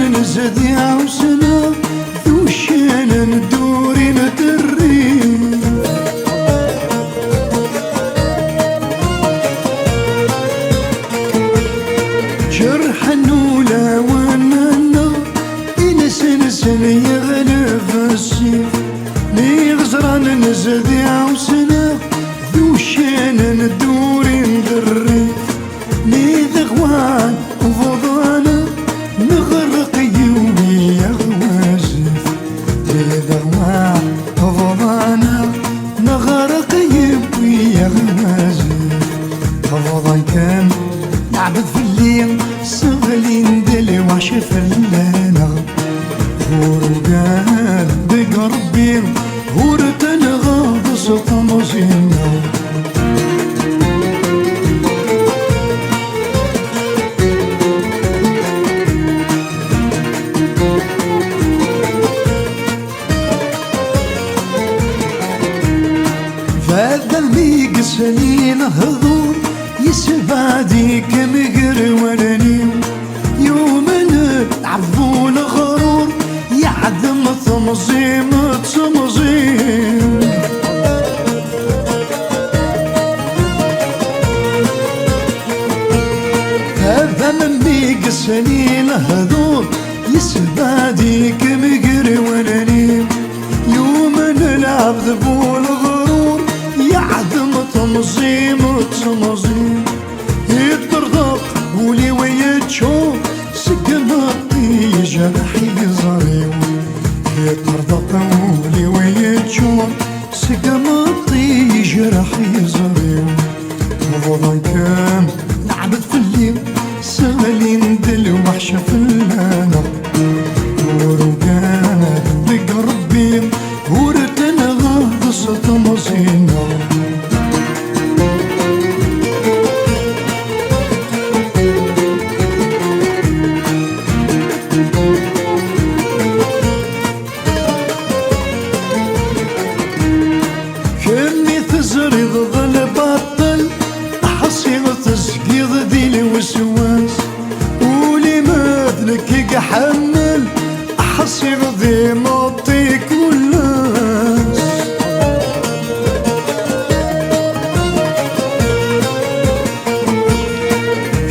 نزد يا وسنا وشينا ندوري ندري جرح النولا وننا إنس نسن يغلب السيف لي غزران نزد يا وسنا وشينا ندوري ندري لي ذغوان وفضانا نغرق يومي يا غوازف لي ذغوان وفضانا نغرق يومي يا غوازف فضان كان نعبد في الليل صغلين دلي وعشف اللينا ورقان بقربي ورتن غاض سطمزينا فهذا الميق سنين هذول يسبعدي كمقر ولنيم يوم نعرفون غرور يعدم تمزيم تمزيم هذا الميق سنين هذول يسبعدي كمقر ولنيم يوم نلعب ذبول غرور يعدم تمزيم تمزيم يترضق ولي ويتشوف سقمطي جرحي زريو يترضق ولي ويتشوف سقمطي جرحي زريو وضعي كان نعبد في الليل سغلين دل وحش في اللانا ورقانا بقربي ورتنا غاض تمزينا كمي تزريض ظل باطل حصيغ تسقيض ذي الوسواس ولي مذنك يحمل حصيغ ذي مطيك والناس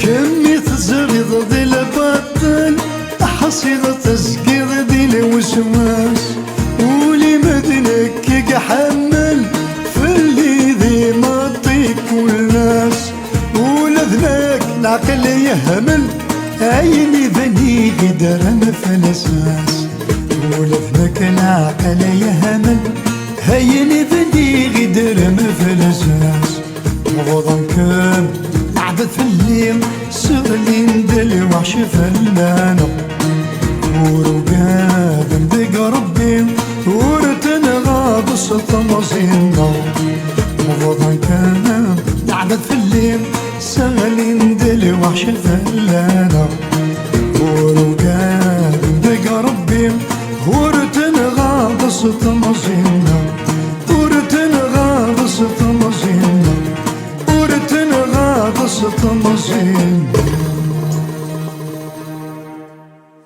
كمي تزريض ذي الباطل حصيغ تسقيض ذي الوسواس ولي مذنك يحمل العقل يهمل عيني بني قدر مفلساس ولفنك العقل يهمل عيني بني قدر مفلساس وضن كان نعبد في الليل سغلين دل وحش فلانا ورقاد بقربي ورتن غاب سطمزينا وضن كان نعبد في الليل سغلين دل وحش فلانا